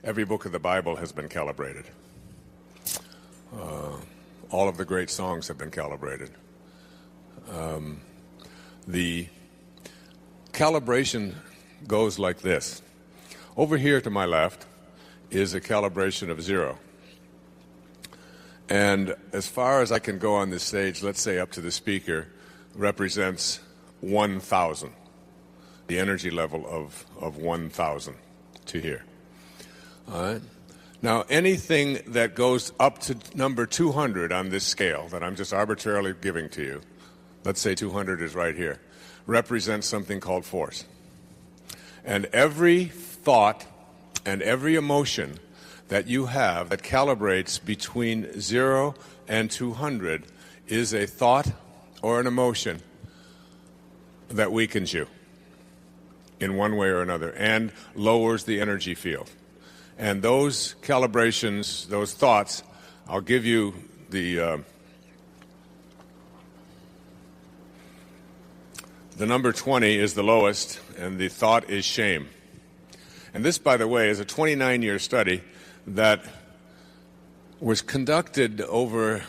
Every book of the Bible has been calibrated. All of the great songs have been calibrated. The calibration goes like this. Over here to my left is a calibration of 0. And as far as I can go on this stage, let's say up to the speaker, represents 1,000. The energy level of 1,000 to here. All right? Now, anything that goes up to number 200 on this scale that I'm just arbitrarily giving to you, let's say 200 is right here, represents something called force. And every thought and every emotion that you have that calibrates between 0 and 200 is a thought or an emotion that weakens you in one way or another and lowers the energy field. And those calibrations, those thoughts, I'll give you the number 20 is the lowest, and the thought is shame. And this, by the way, is a 29-year study that was conducted over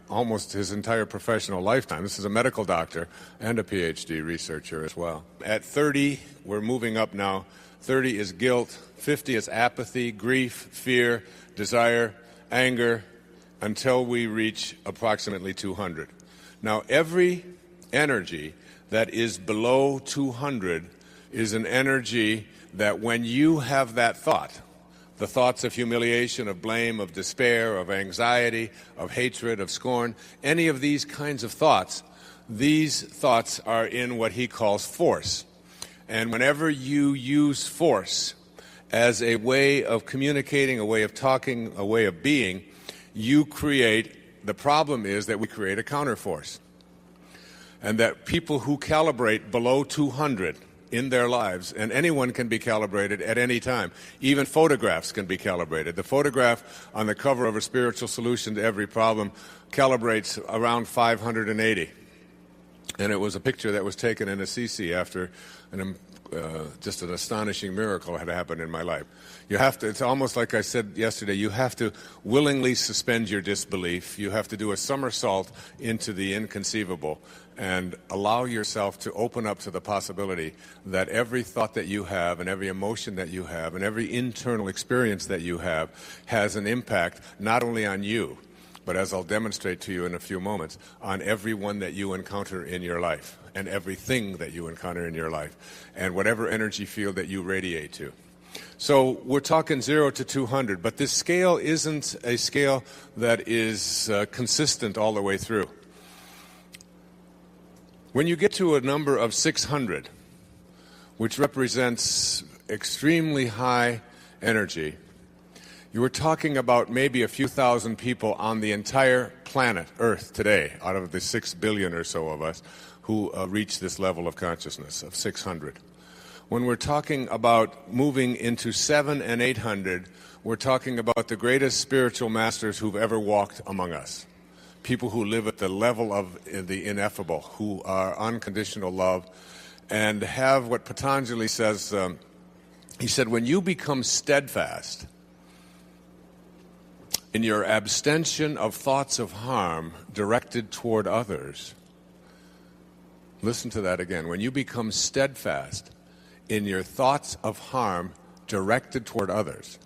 almost his entire professional lifetime. This is a medical doctor and a PhD researcher as well. At 30, we're moving up now. 30 is guilt, 50 is apathy, grief, fear, desire, anger, until we reach approximately 200. Now, every energy that is below 200 is an energy that when you have that thought, the thoughts of humiliation, of blame, of despair, of anxiety, of hatred, of scorn, any of these kinds of thoughts, these thoughts are in what he calls force. And whenever you use force as a way of communicating, a way of talking, a way of being, you create, the problem is that we create a counterforce. And that people who calibrate below 200 in their lives, and anyone can be calibrated at any time. Even photographs can be calibrated. The photograph on the cover of A Spiritual Solution to Every Problem calibrates around 580. And it was a picture that was taken in Assisi after just an astonishing miracle had happened in my life. You have to, it's almost like I said yesterday, you have to willingly suspend your disbelief. You have to do a somersault into the inconceivable and allow yourself to open up to the possibility that every thought that you have and every emotion that you have and every internal experience that you have has an impact not only on you, but as I'll demonstrate to you in a few moments, on everyone that you encounter in your life and everything that you encounter in your life and whatever energy field that you radiate to. So we're talking 0 to 200, but this scale isn't a scale that is consistent all the way through. When you get to a number of 600, which represents extremely high energy, you were talking about maybe a few thousand people on the entire planet, Earth, today, out of the 6 billion or so of us who reach this level of consciousness of 600. When we're talking about moving into 700 and 800, we're talking about the greatest spiritual masters who've ever walked among us. People who live at the level of the ineffable, who are unconditional love, and have what Patanjali says, he said, when you become steadfast in your abstention of thoughts of harm directed toward others, listen to that again, when you become steadfast in your thoughts of harm directed toward others,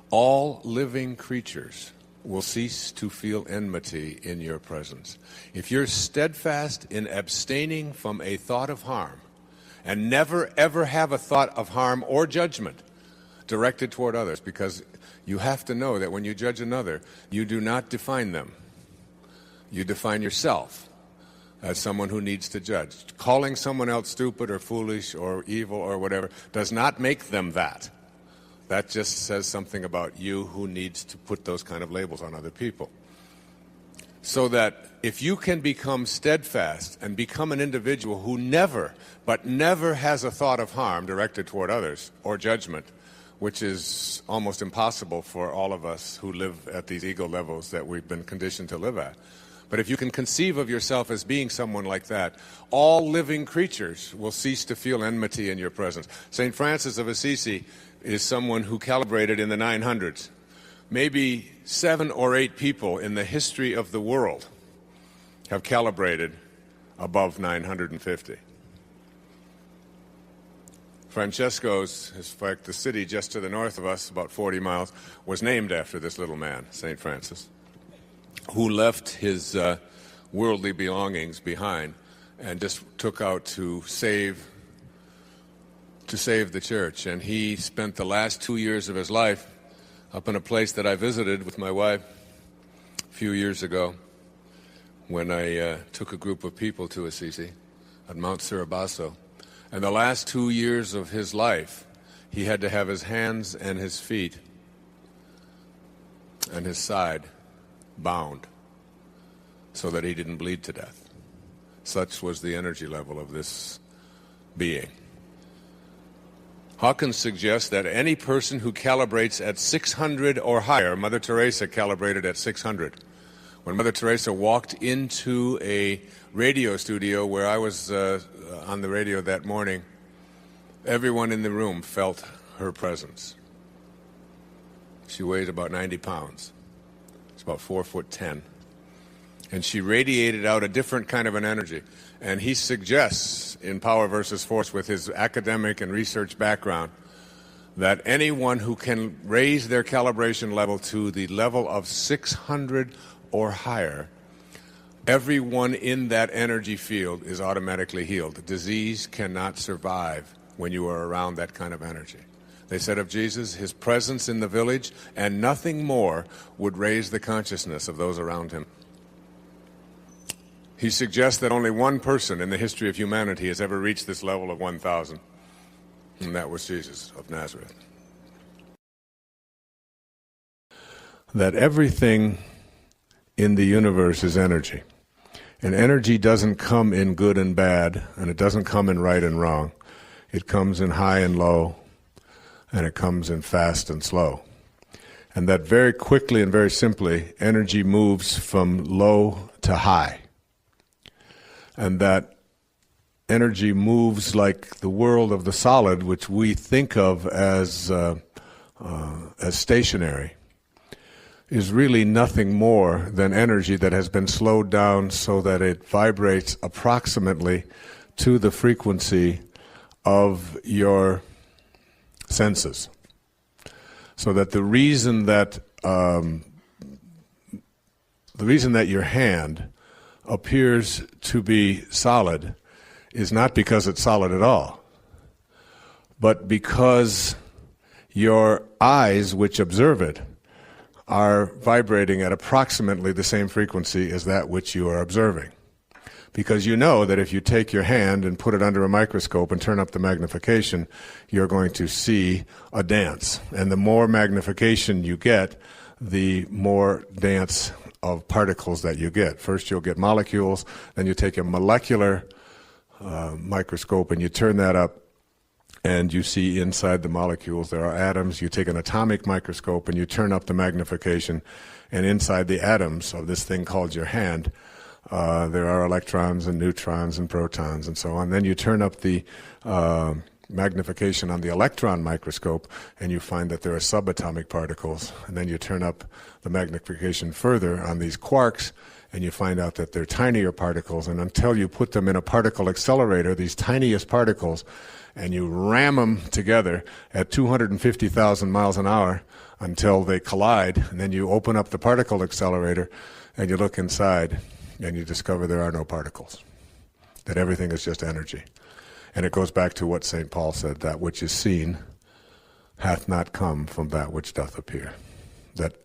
all living creatures will cease to feel enmity in your presence. If you're steadfast in abstaining from a thought of harm and never ever have a thought of harm or judgment directed toward others, because you have to know that when you judge another, you do not define them. You define yourself as someone who needs to judge. Calling someone else stupid or foolish or evil or whatever does not make them that. That just says something about you who needs to put those kind of labels on other people. So that if you can become steadfast and become an individual who never, but never has a thought of harm directed toward others or judgment, which is almost impossible for all of us who live at these ego levels that we've been conditioned to live at. But if you can conceive of yourself as being someone like that, all living creatures will cease to feel enmity in your presence. St. Francis of Assisi is someone who calibrated in the 900s. Maybe 7 or 8 people in the history of the world have calibrated above 950. Francesco's, in fact, the city just to the north of us, about 40 miles, was named after this little man, St. Francis, who left his worldly belongings behind and just took out to save the church. And he spent the last 2 years of his life up in a place that I visited with my wife a few years ago when I took a group of people to Assisi at Mount Suribasso. And the last 2 years of his life, he had to have his hands and his feet and his side bound so that he didn't bleed to death. Such was the energy level of this being. Hawkins suggests that any person who calibrates at 600 or higher, Mother Teresa calibrated at 600. When Mother Teresa walked into a radio studio where I was on the radio that morning, everyone in the room felt her presence. She weighed about 90 pounds. It's about 4'10". And she radiated out a different kind of an energy. And he suggests in Power versus Force, with his academic and research background, that anyone who can raise their calibration level to the level of 600 or higher, everyone in that energy field is automatically healed. Disease cannot survive when you are around that kind of energy. They said of Jesus, his presence in the village and nothing more would raise the consciousness of those around him. He suggests that only one person in the history of humanity has ever reached this level of 1,000, and that was Jesus of Nazareth. That everything in the universe is energy. And energy doesn't come in good and bad, and it doesn't come in right and wrong. It comes in high and low, and it comes in fast and slow. And that very quickly and very simply, energy moves from low to high. And that energy moves like the world of the solid, which we think of as stationary, is really nothing more than energy that has been slowed down so that it vibrates approximately to the frequency of your senses. So that the reason that your hand appears to be solid is not because it's solid at all, but because your eyes, which observe it, are vibrating at approximately the same frequency as that which you are observing. Because you know that if you take your hand and put it under a microscope and turn up the magnification, you're going to see a dance. And the more magnification you get, the more dance of particles that you get. First you'll get molecules, then you take a molecular microscope and you turn that up and you see inside the molecules there are atoms. You take an atomic microscope and you turn up the magnification, and inside the atoms of this thing called your hand there are electrons and neutrons and protons and so on. Then you turn up the magnification on the electron microscope and you find that there are subatomic particles, and then you turn up the magnification further on these quarks and you find out that they're tinier particles, and until you put them in a particle accelerator, these tiniest particles, and you ram them together at 250,000 miles an hour until they collide, and then you open up the particle accelerator and you look inside and you discover there are no particles, that everything is just energy. And it goes back to what St. Paul said, that which is seen hath not come from that which doth appear. That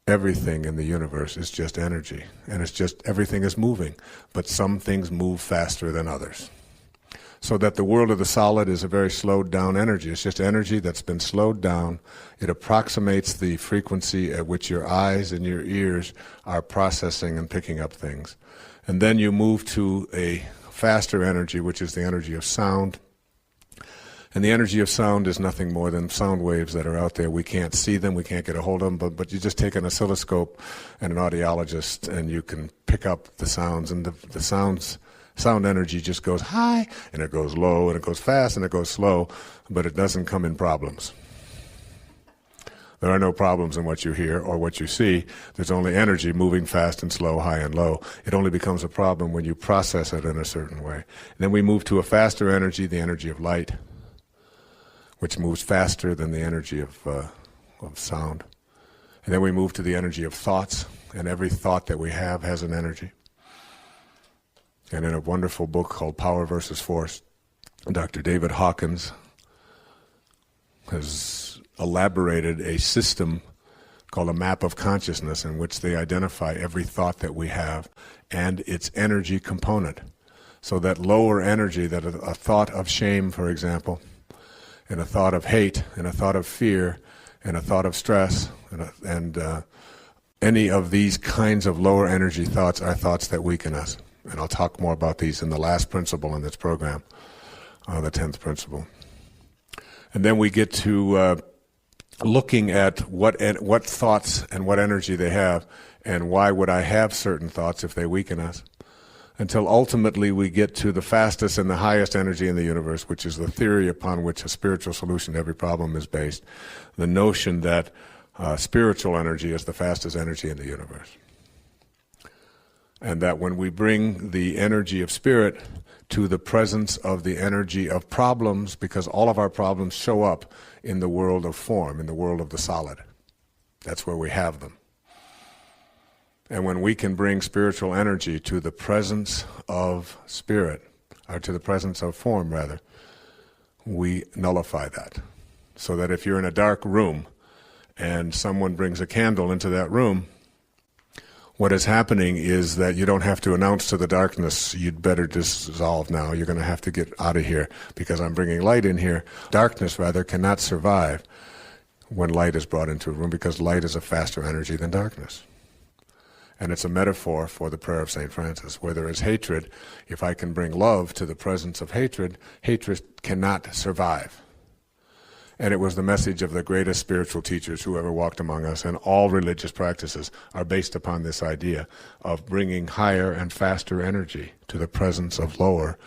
everything in the universe is just energy, and it's just everything is moving, but some things move faster than others. So that the world of the solid is a very slowed down energy. It's just energy that's been slowed down. It approximates the frequency at which your eyes and your ears are processing and picking up things. And then you move to a faster energy, which is the energy of sound. And the energy of sound is nothing more than sound waves that are out there. We can't see them, we can't get a hold of them, but you just take an oscilloscope and an audiologist and you can pick up the sounds, and the sound energy just goes high, and it goes low, and it goes fast, and it goes slow, but it doesn't come in problems. There are no problems in what you hear or what you see. There's only energy moving fast and slow, high and low. It only becomes a problem when you process it in a certain way. And then we move to a faster energy, the energy of light, which moves faster than the energy of sound. And then we move to the energy of thoughts, and every thought that we have has an energy. And in a wonderful book called Power versus Force, Dr. David Hawkins has elaborated a system called a map of consciousness in which they identify every thought that we have and its energy component. So that lower energy, that a thought of shame, for example, and a thought of hate, and a thought of fear, and a thought of stress, and any of these kinds of lower energy thoughts are thoughts that weaken us. And I'll talk more about these in the last principle in this program, the 10th principle. And then we get to looking at what thoughts and what energy they have, and why would I have certain thoughts if they weaken us, until ultimately we get to the fastest and the highest energy in the universe, which is the theory upon which a spiritual solution to every problem is based, the notion that spiritual energy is the fastest energy in the universe. And that when we bring the energy of spirit to the presence of the energy of problems, because all of our problems show up in the world of form, in the world of the solid. That's where we have them. And when we can bring spiritual energy to the presence of spirit, or to the presence of form rather, we nullify that. So that if you're in a dark room and someone brings a candle into that room, what is happening is that you don't have to announce to the darkness, you'd better dissolve now, you're going to have to get out of here because I'm bringing light in here. Darkness, rather, cannot survive when light is brought into a room, because light is a faster energy than darkness. And it's a metaphor for the prayer of St. Francis. Where there is hatred, if I can bring love to the presence of hatred, hatred cannot survive. And it was the message of the greatest spiritual teachers who ever walked among us, and all religious practices are based upon this idea of bringing higher and faster energy to the presence of lower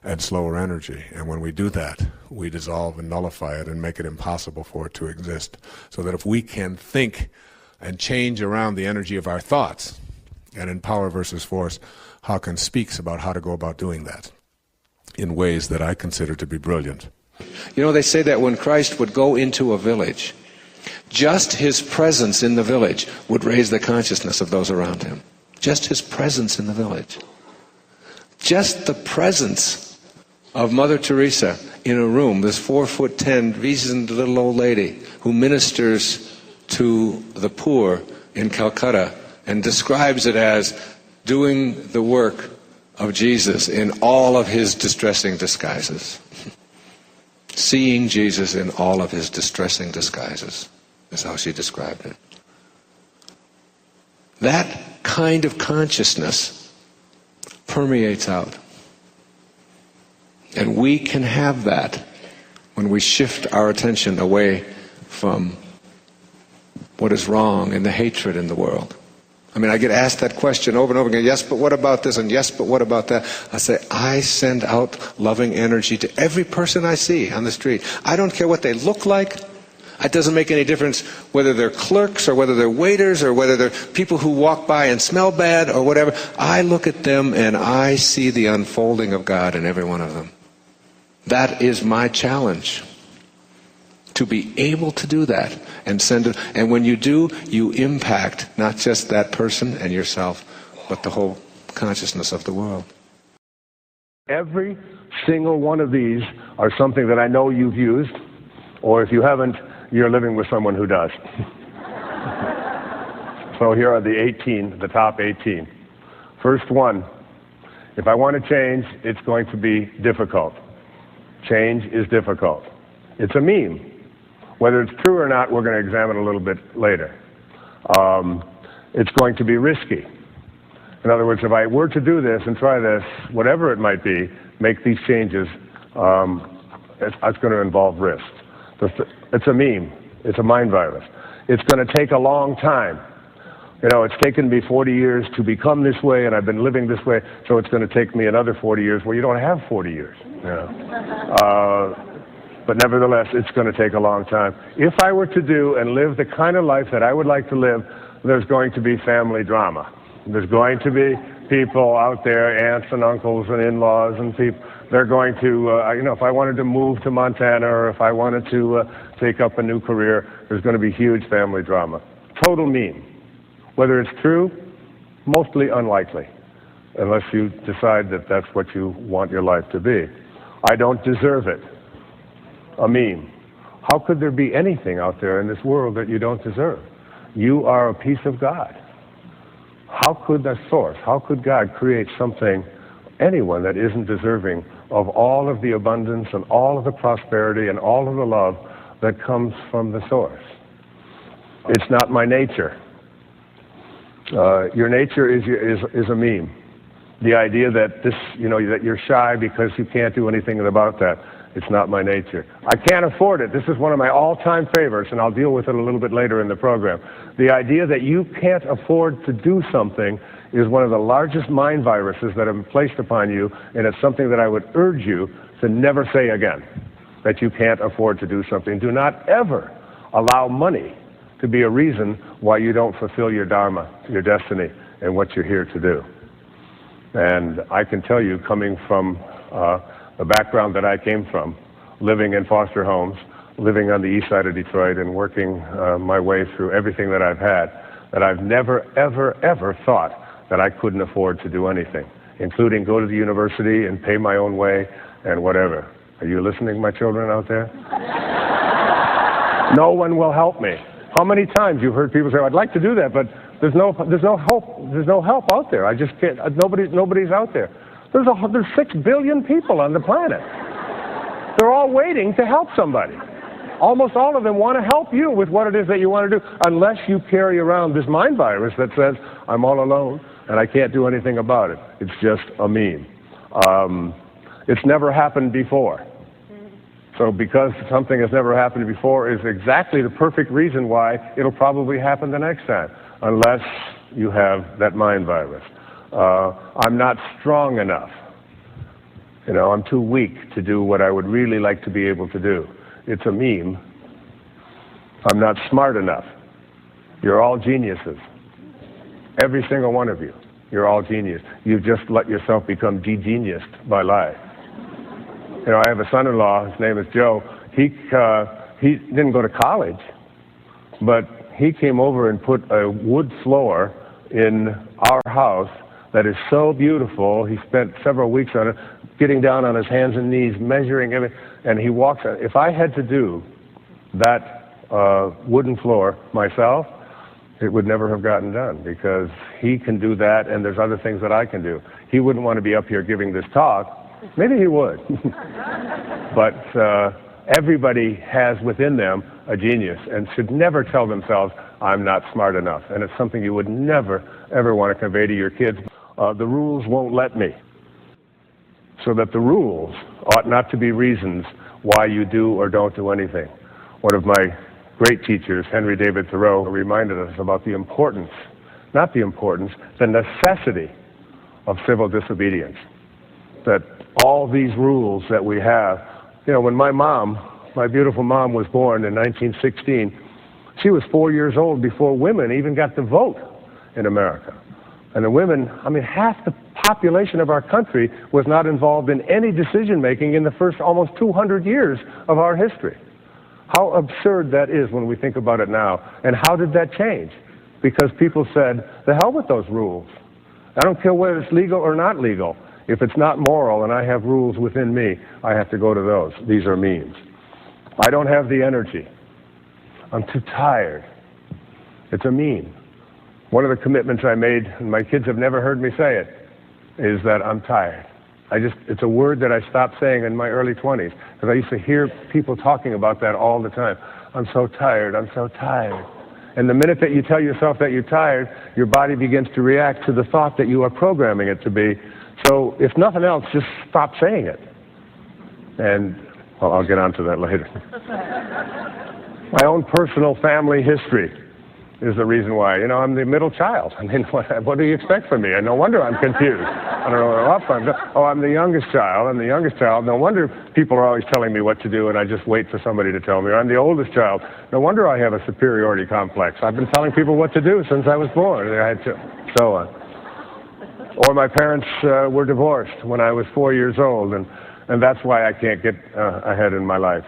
and slower energy. And when we do that, we dissolve and nullify it and make it impossible for it to exist. So that if we can think and change around the energy of our thoughts, and in Power versus Force, Hawkins speaks about how to go about doing that in ways that I consider to be brilliant. You know, they say that when Christ would go into a village, just his presence in the village would raise the consciousness of those around him. Just his presence in the village. Just the presence of Mother Teresa in a room, this 4'10", reasoned little old lady who ministers to the poor in Calcutta and describes it as doing the work of Jesus in all of his distressing disguises. Seeing Jesus in all of his distressing disguises is how she described it. That kind of consciousness permeates out. And we can have that when we shift our attention away from what is wrong and the hatred in the world. I mean, I get asked that question over and over again, yes, but what about this, and yes, but what about that? I say, I send out loving energy to every person I see on the street. I don't care what they look like. It doesn't make any difference whether they're clerks or whether they're waiters or whether they're people who walk by and smell bad or whatever. I look at them and I see the unfolding of God in every one of them. That is my challenge. To be able to do that and send it. And when you do, you impact not just that person and yourself, but the whole consciousness of the world. Every single one of these are something that I know you've used, or if you haven't, you're living with someone who does. So here are the top 18. First one, if I want to change, it's going to be difficult. Change is difficult. It's a meme. Whether it's true or not, we're going to examine a little bit later. It's going to be risky. In other words, if I were to do this and try this, whatever it might be, make these changes, It's going to involve risk. It's a meme. It's a mind virus. It's going to take a long time. You know, it's taken me 40 years to become this way, and I've been living this way, so it's going to take me another 40 years. Well, you don't have 40 years. You know? But nevertheless, it's going to take a long time. If I were to do and live the kind of life that I would like to live, there's going to be family drama. There's going to be people out there, aunts and uncles and in-laws and people. They're going to, you know, if I wanted to move to Montana or if I wanted to take up a new career, there's going to be huge family drama. Total meme. Whether it's true, mostly unlikely, unless you decide that that's what you want your life to be. I don't deserve it. A meme. How could there be anything out there in this world that you don't deserve? You are a piece of God. How could the source, how could God create something, anyone that isn't deserving of all of the abundance and all of the prosperity and all of the love that comes from the source? It's not my nature. Your nature is a meme. The idea that this, you know, that you're shy because you can't do anything about that. It's not my nature. I can't afford it. This is one of my all-time favorites, and I'll deal with it a little bit later in the program. The idea that you can't afford to do something is one of the largest mind viruses that have been placed upon you, and it's something that I would urge you to never say again, that you can't afford to do something. Do not ever allow money to be a reason why you don't fulfill your dharma, your destiny, and what you're here to do. And I can tell you, coming from the background that I came from, living in foster homes, living on the east side of Detroit and working my way through everything that I've had, that I've never, ever, ever thought that I couldn't afford to do anything, including go to the university and pay my own way and whatever. Are you listening, my children out there? No one will help me. How many times you've heard people say, I'd like to do that, but there's no help out there. I just can't, nobody's out there. There's 6 billion people on the planet. They're all waiting to help somebody. Almost all of them want to help you with what it is that you want to do, unless you carry around this mind virus that says, I'm all alone and I can't do anything about it. It's just a meme. It's never happened before. So because something has never happened before is exactly the perfect reason why it'll probably happen the next time, unless you have that mind virus. I'm not strong enough. You know, I'm too weak to do what I would really like to be able to do. It's a meme. I'm not smart enough. You're all geniuses. Every single one of you. You're all genius. You've just let yourself become de-geniused by life. You know, I have a son-in-law, his name is Joe. He didn't go to college, but he came over and put a wood floor in our house that is so beautiful. He spent several weeks on it, getting down on his hands and knees, measuring everything, and he walks on it. If I had to do that wooden floor myself, it would never have gotten done, because he can do that, and there's other things that I can do. He wouldn't want to be up here giving this talk. Maybe he would. But everybody has within them a genius and should never tell themselves, I'm not smart enough. And it's something you would never, ever want to convey to your kids. The rules won't let me. So that the rules ought not to be reasons why you do or don't do anything. One of my great teachers, Henry David Thoreau, reminded us about the importance, not the importance, the necessity of civil disobedience. That all these rules that we have, you know, when my mom, my beautiful mom, was born in 1916, she was 4 years old before women even got to vote in America. And the women, I mean, half the population of our country was not involved in any decision making in the first almost 200 years of our history. How absurd that is when we think about it now. And how did that change? Because people said, the hell with those rules. I don't care whether it's legal or not legal. If it's not moral and I have rules within me, I have to go to those. These are memes. I don't have the energy. I'm too tired. It's a meme. One of the commitments I made, and my kids have never heard me say it, is that I'm tired. It's a word that I stopped saying in my early 20s, because I used to hear people talking about that all the time. I'm so tired, I'm so tired. And the minute that you tell yourself that you're tired, your body begins to react to the thought that you are programming it to be. So if nothing else, just stop saying it. And Well, I'll get onto that later. My own personal family history is the reason why. You know, I'm the middle child. I mean, what do you expect from me? And no wonder I'm confused. I don't know what I'm up. I'm the youngest child. I'm the youngest child. No wonder people are always telling me what to do, and I just wait for somebody to tell me. Or I'm the oldest child. No wonder I have a superiority complex. I've been telling people what to do since I was born. I had to, so on. Or my parents were divorced when I was 4 years old, and that's why I can't get ahead in my life.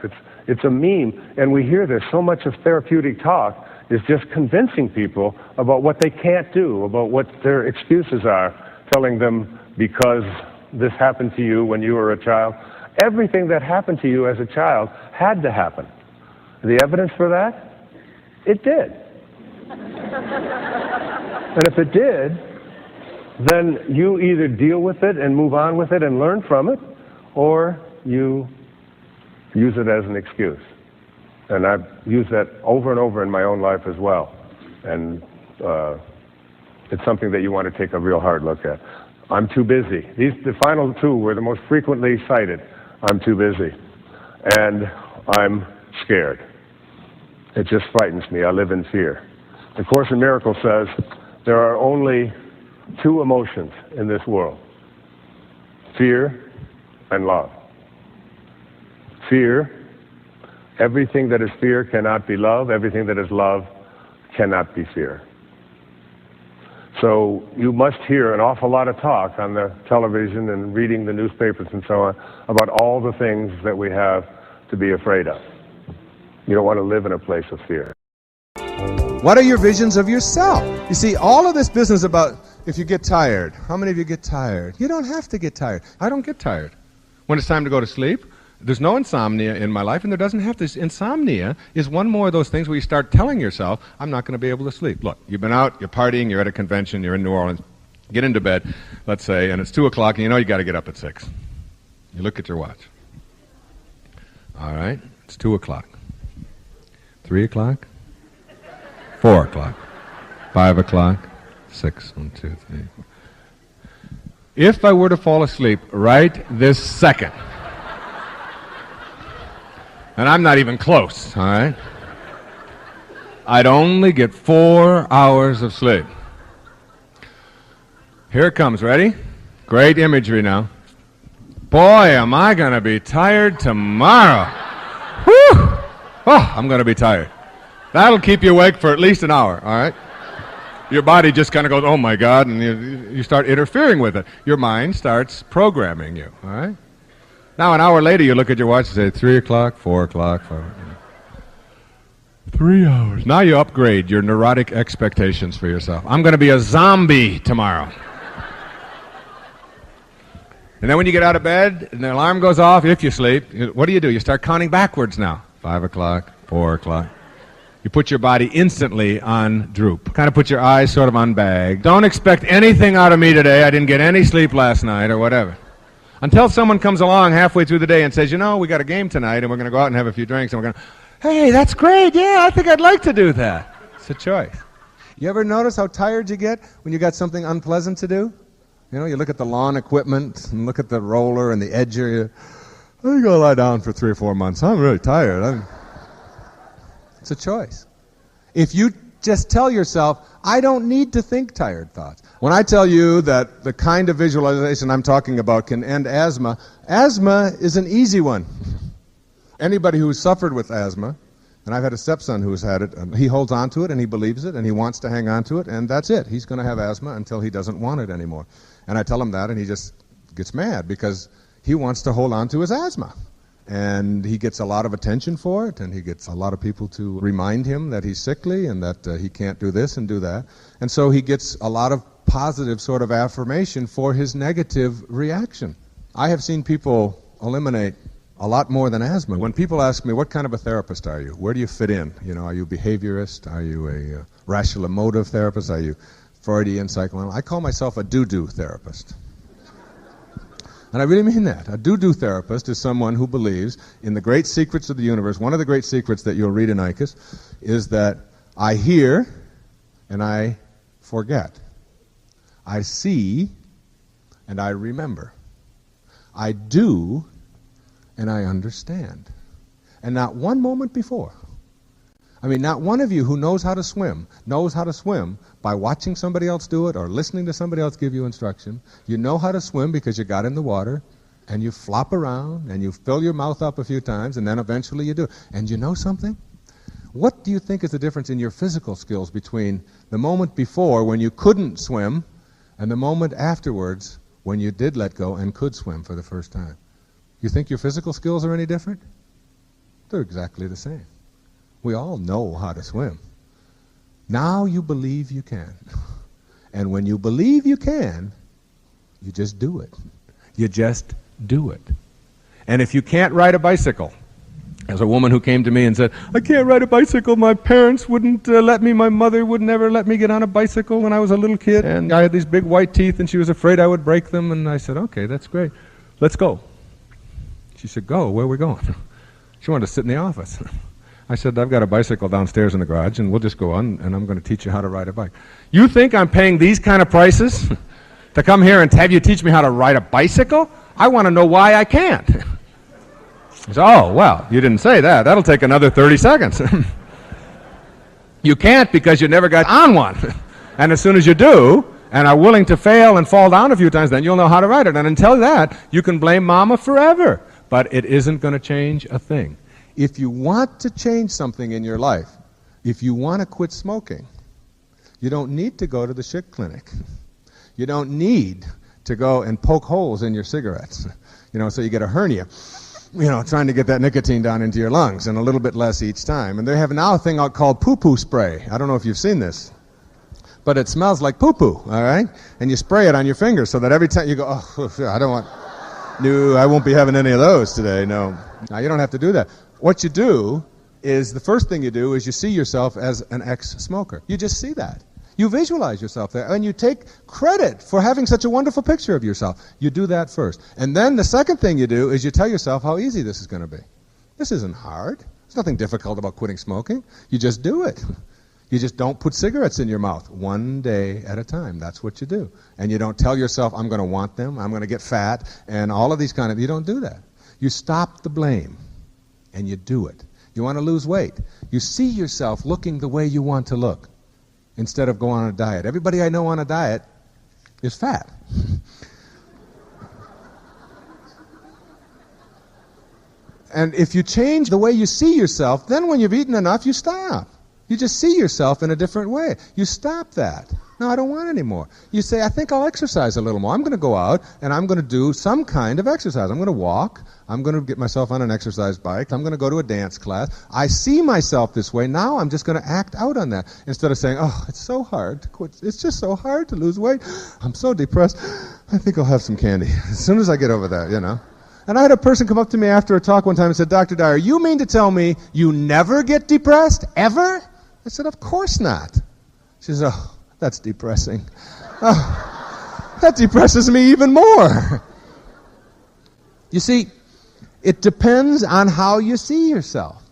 It's a meme, and we hear this. So much of therapeutic talk is just convincing people about what they can't do, about what their excuses are, telling them because this happened to you when you were a child. Everything that happened to you as a child had to happen. The evidence for that? It did. And if it did, then you either deal with it and move on with it and learn from it, or you use it as an excuse. And I've used that over and over in my own life as well. And it's something that you want to take a real hard look at. I'm too busy. The final two were the most frequently cited. I'm too busy. And I'm scared. It just frightens me. I live in fear. The Course in Miracles says there are only two emotions in this world: fear and love. Fear, everything that is fear cannot be love. Everything that is love cannot be fear. So you must hear an awful lot of talk on the television and reading the newspapers and so on about all the things that we have to be afraid of. You don't want to live in a place of fear. What are your visions of yourself? You see, all of this business about if you get tired. How many of you get tired? You don't have to get tired. I don't get tired. When it's time to go to sleep, there's no insomnia in my life, and there doesn't have to. Insomnia is one more of those things where you start telling yourself, I'm not going to be able to sleep. Look, you've been out, you're partying, you're at a convention, you're in New Orleans, get into bed, let's say, and it's 2 o'clock, and you know you got to get up at 6. You look at your watch. All right, it's 2 o'clock. 3 o'clock? 4 o'clock. 5 o'clock? 6. 1, 2, 3. If I were to fall asleep right this second, and I'm not even close, all right, I'd only get 4 hours of sleep. Here it comes, ready? Great imagery now. Boy, am I going to be tired tomorrow. Whew! Oh, I'm going to be tired. That'll keep you awake for at least an hour, all right? Your body just kind of goes, oh my God, and you start interfering with it. Your mind starts programming you, all right? Now, an hour later, you look at your watch and say, 3 o'clock, 4 o'clock, 5 o'clock. 3 hours. Now you upgrade your neurotic expectations for yourself. I'm going to be a zombie tomorrow. And then when you get out of bed and the alarm goes off, if you sleep, what do? You start counting backwards now. 5 o'clock, 4 o'clock. You put your body instantly on droop. Kind of put your eyes sort of on bag. Don't expect anything out of me today. I didn't get any sleep last night or whatever. Until someone comes along halfway through the day and says, you know, we got a game tonight and we're going to go out and have a few drinks and we're going to, hey, that's great. Yeah, I think I'd like to do that. It's a choice. You ever notice how tired you get when you got something unpleasant to do? You know, you look at the lawn equipment and look at the roller and the edger. I'm going to lie down for 3 or 4 months. I'm really tired. It's a choice. If you just tell yourself, I don't need to think tired thoughts. When I tell you that the kind of visualization I'm talking about can end asthma, asthma is an easy one. Anybody who's suffered with asthma, and I've had a stepson who's had it, he holds on to it and he believes it and he wants to hang on to it, and that's it. He's going to have asthma until he doesn't want it anymore. And I tell him that and he just gets mad because he wants to hold on to his asthma. And he gets a lot of attention for it, and he gets a lot of people to remind him that he's sickly and that he can't do this and do that. And so he gets a lot of positive sort of affirmation for his negative reaction. I have seen people eliminate a lot more than asthma. When people ask me, what kind of a therapist are you? Where do you fit in? You know, are you a behaviorist? Are you a rational emotive therapist? Are you Freudian psychoanalyst? I call myself a do-do therapist. And I really mean that. A do-do therapist is someone who believes in the great secrets of the universe. One of the great secrets that you'll read in Icus is that I hear and I forget. I see and I remember. I do and I understand. And not one moment before. I mean, not one of you who knows how to swim by watching somebody else do it or listening to somebody else give you instruction. You know how to swim because you got in the water, and you flop around, and you fill your mouth up a few times, and then eventually you do it. And you know something? What do you think is the difference in your physical skills between the moment before when you couldn't swim and the moment afterwards when you did let go and could swim for the first time? You think your physical skills are any different? They're exactly the same. We all know how to swim. Now you believe you can. And when you believe you can, you just do it. You just do it. And if you can't ride a bicycle, there's a woman who came to me and said, I can't ride a bicycle. My parents wouldn't let me. My mother would never let me get on a bicycle when I was a little kid. And I had these big white teeth, and she was afraid I would break them. And I said, okay, that's great. Let's go. She said, go? Where are we going? She wanted to sit in the office. I said, I've got a bicycle downstairs in the garage, and we'll just go on, and I'm going to teach you how to ride a bike. You think I'm paying these kind of prices to come here and have you teach me how to ride a bicycle? I want to know why I can't. He said, oh, well, you didn't say that. That'll take another 30 seconds. You can't because you never got on one. And as soon as you do, and are willing to fail and fall down a few times, then you'll know how to ride it. And until that, you can blame mama forever. But it isn't going to change a thing. If you want to change something in your life, if you want to quit smoking, you don't need to go to the shit clinic. You don't need to go and poke holes in your cigarettes, so you get a hernia. Trying to get that nicotine down into your lungs, and a little bit less each time. And they have now a thing out called poo-poo spray. I don't know if you've seen this, but it smells like poo-poo, all right? And you spray it on your fingers so that every time you go, oh, I don't want, no, I won't be having any of those today, no. Now, you don't have to do that. What you do is, the first thing you do is you see yourself as an ex-smoker. You just see that. You visualize yourself there, and you take credit for having such a wonderful picture of yourself. You do that first. And then the second thing you do is you tell yourself how easy this is going to be. This isn't hard. There's nothing difficult about quitting smoking. You just do it. You just don't put cigarettes in your mouth one day at a time. That's what you do. And you don't tell yourself, I'm going to want them, I'm going to get fat, and all of these kind of, you don't do that. You stop the blame, and you do it. You want to lose weight. You see yourself looking the way you want to look, instead of going on a diet. Everybody I know on a diet is fat. And if you change the way you see yourself, then when you've eaten enough, you stop. You just see yourself in a different way. You stop that. No, I don't want any more. You say, I think I'll exercise a little more. I'm going to go out, and I'm going to do some kind of exercise. I'm going to walk. I'm going to get myself on an exercise bike. I'm going to go to a dance class. I see myself this way. Now I'm just going to act out on that instead of saying, oh, it's so hard to quit. It's just so hard to lose weight. I'm so depressed. I think I'll have some candy as soon as I get over that, And I had a person come up to me after a talk one time and said, Dr. Dyer, you mean to tell me you never get depressed, ever? I said, of course not. She says, oh, that's depressing. Oh, that depresses me even more. You see, it depends on how you see yourself.